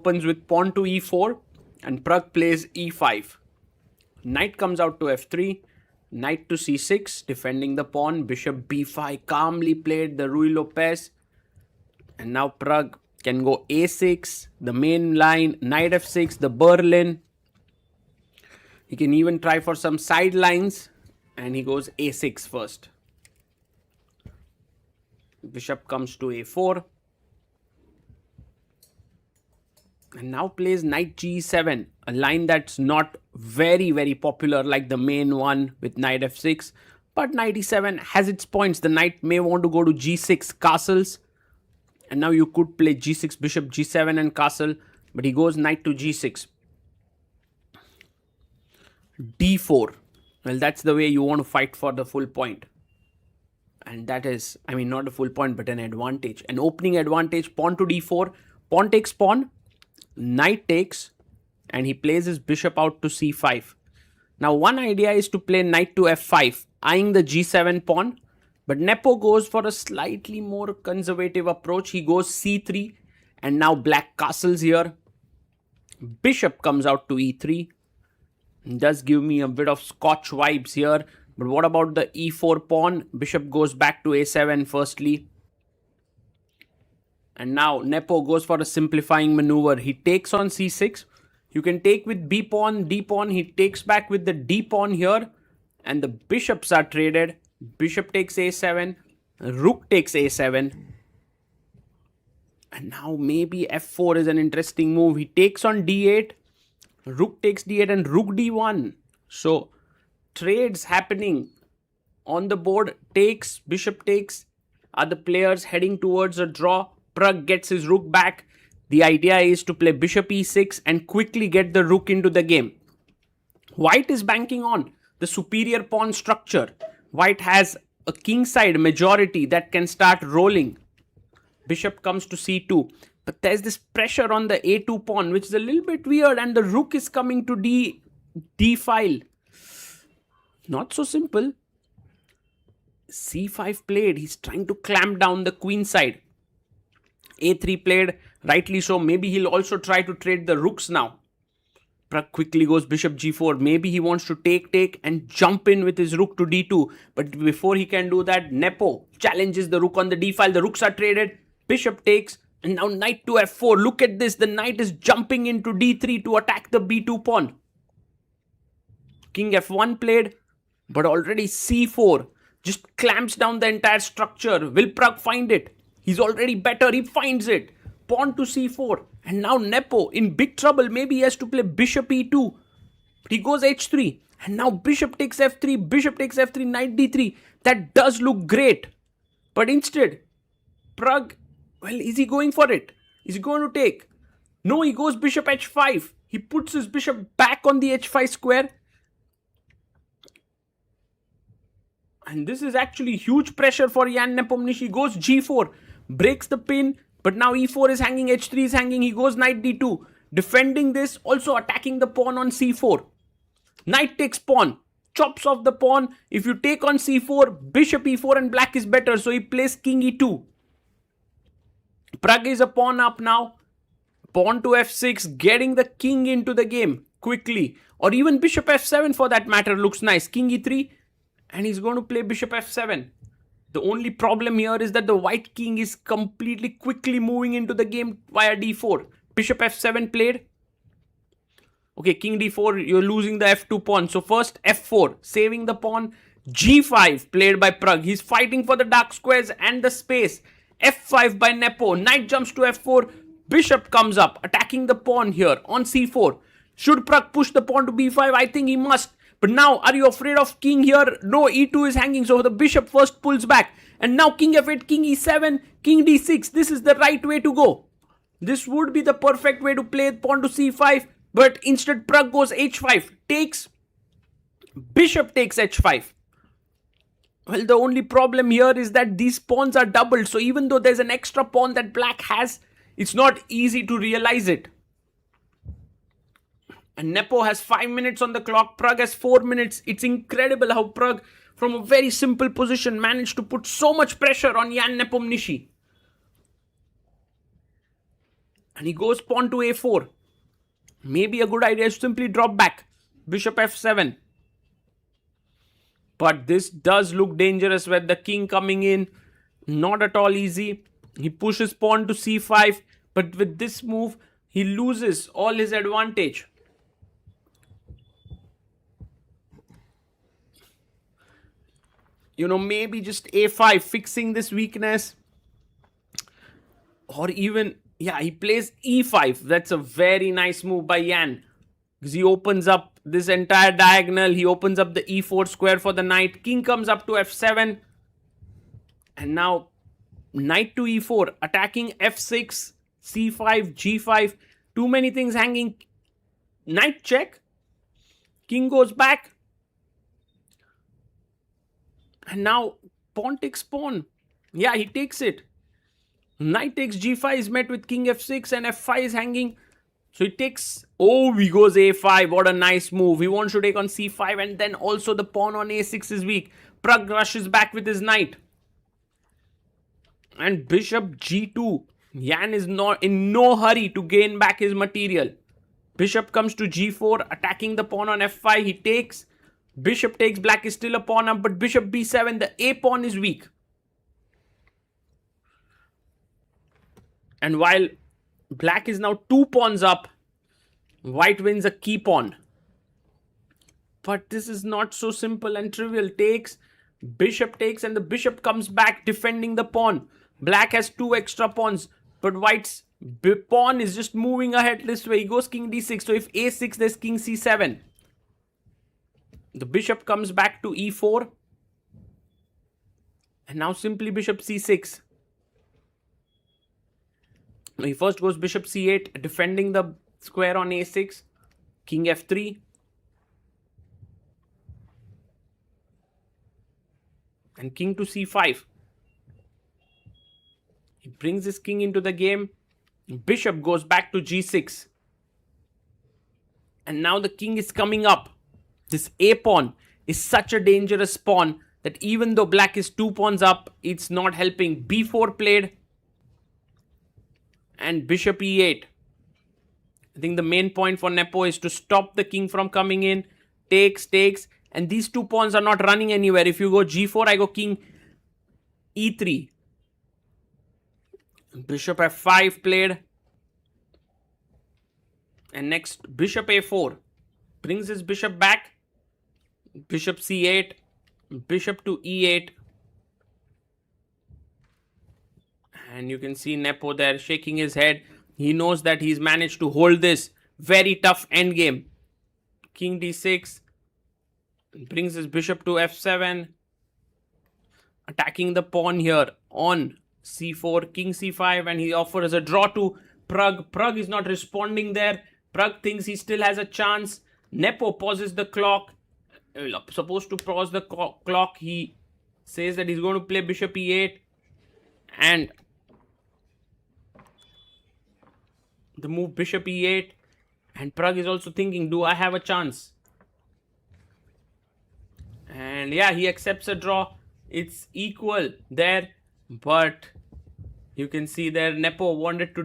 opens with pawn to e4 and Pragg plays e5. Knight comes out to f3, knight to c6, defending the pawn, bishop b5, calmly played the Ruy Lopez. And now Pragg can go a6, the main line, knight f6, the Berlin. He can even try for some sidelines, and he goes a6 first. Bishop comes to a4. And now plays knight g7, a line that's not very popular like the main one with knight f6. But knight e7 has its points. The knight may want to go to g6 castles. And now you could play g6, bishop g7 and castle. But he goes knight to g6. d4. Well, that's the way you want to fight for the full point. And that is, I mean, not a full point, but an advantage. An opening advantage, pawn to d4. Pawn takes pawn. Knight takes, and he plays his bishop out to c5. Now, one idea is to play knight to f5, eyeing the g7 pawn. But Nepo goes for a slightly more conservative approach. He goes c3, and now black castles here. Bishop comes out to e3. It does give me a bit of Scotch vibes here. But what about the e4 pawn? Bishop goes back to a7 firstly. And now Nepo goes for a simplifying maneuver. He takes on c6. You can take with b pawn, d pawn. He takes back with the d pawn here. And the bishops are traded. Bishop takes a7. Rook takes a7. And now maybe f4 is an interesting move. He takes on d8. Rook takes d8 and rook d1. So trades happening on the board. Takes, bishop takes. Are the players heading towards a draw? Pragg gets his rook back. The idea is to play bishop e6 and quickly get the rook into the game. White is banking on the superior pawn structure. White has a kingside majority that can start rolling. Bishop comes to c2. But there's this pressure on the a2 pawn, which is a little bit weird. And the rook is coming to d file. Not so simple. c5 played. He's trying to clamp down the queen side. a3 played, rightly so. Maybe he'll also try to trade the rooks now. Pragg quickly goes bishop g4. Maybe he wants to take and jump in with his rook to d2. But before he can do that, Nepo challenges the rook on the d file. The rooks are traded. Bishop takes. And now knight to f4. Look at this. The knight is jumping into d3 to attack the b2 pawn. King f1 played. But already c4 just clamps down the entire structure. Will Pragg find it? He's already better. He finds it. Pawn to c4. And now Nepo in big trouble. Maybe he has to play bishop e2. But he goes h3. And now bishop takes f3. Bishop takes f3. Knight d3. That does look great. But instead, Pragg, well, is he going for it? Is he going to take? No, he goes bishop h5. He puts his bishop back on the h5 square. And this is actually huge pressure for Jan Nepomniachtchi. He goes g4. Breaks the pin. But now e4 is hanging, h3 is hanging. He goes knight d2. Defending this, also attacking the pawn on c4. Knight takes pawn. Chops off the pawn. If you take on c4, bishop e4 and black is better. So he plays king e2. Pragg is a pawn up now. Pawn to f6. Getting the king into the game quickly. Or even bishop f7 for that matter looks nice. King e3. And he's going to play bishop f7. The only problem here is that the white king is completely quickly moving into the game via d4. Bishop f7 played. Okay, king d4, you're losing the f2 pawn. So first f4, saving the pawn. g5 played by Pragg. He's fighting for the dark squares and the space. f5 by Nepo. Knight jumps to f4. Bishop comes up, attacking the pawn here on c4. Should Pragg push the pawn to b5? I think he must. But now, are you afraid of king here? No, e2 is hanging, so the bishop first pulls back. And now king f8, king e7, king d6. This is the right way to go. This would be the perfect way to play pawn to c5. But instead, Pragg goes h5. Takes. Bishop takes h5. Well, the only problem here is that these pawns are doubled. So even though there's an extra pawn that black has, it's not easy to realize it. And Nepo has 5 minutes on the clock. Pragg has 4 minutes. It's incredible how Pragg, from a very simple position, managed to put so much pressure on Jan Nepomniachtchi. And he goes pawn to a4. Maybe a good idea is to simply drop back. Bishop f7. But this does look dangerous with the king coming in. Not at all easy. He pushes pawn to c5. But with this move, he loses all his advantage. Maybe just a5, fixing this weakness. Or even, he plays e5. That's a very nice move by Jan. Because he opens up this entire diagonal. He opens up the e4 square for the knight. King comes up to f7. And now, knight to e4. Attacking f6, c5, g5. Too many things hanging. Knight check. King goes back. And now, pawn takes pawn. Yeah, he takes it. Knight takes g5 is met with king f6 and f5 is hanging. So he takes... Oh, he goes a5. What a nice move. He wants to take on c5 and then also the pawn on a6 is weak. Pragg rushes back with his knight. And bishop g2. Jan is not in no hurry to gain back his material. Bishop comes to g4, attacking the pawn on f5. He takes... Bishop takes, black is still a pawn up, but bishop b7, the a pawn is weak. And while black is now 2 pawns up, white wins a key pawn. But this is not so simple and trivial. Bishop takes, and the bishop comes back defending the pawn. Black has 2 extra pawns, but white's pawn is just moving ahead this way. He goes king d6, so if a6, there's king c7. The bishop comes back to e4. And now simply bishop c6. He first goes bishop c8, defending the square on a6. King f3. And king to c5. He brings his king into the game. Bishop goes back to g6. And now the king is coming up. This a pawn is such a dangerous pawn that even though black is 2 pawns up, it's not helping. b4 played. And bishop e8. I think the main point for Nepo is to stop the king from coming in. Takes. And these 2 pawns are not running anywhere. If you go g4, I go king e3. Bishop f5 played. And next, bishop a4. Brings his bishop back. Bishop c8. Bishop to e8. And you can see Nepo there shaking his head. He knows that he's managed to hold this very tough endgame. King d6. Brings his bishop to f7. Attacking the pawn here on c4. King c5. And he offers a draw to Pragg. Pragg is not responding there. Pragg thinks he still has a chance. Nepo pauses the clock. Supposed to pause the clock. He says that he's going to play bishop e8. And the move bishop e8. And Pragg is also thinking, do I have a chance? And yeah, he accepts a draw. It's equal there. But you can see there Nepo wanted to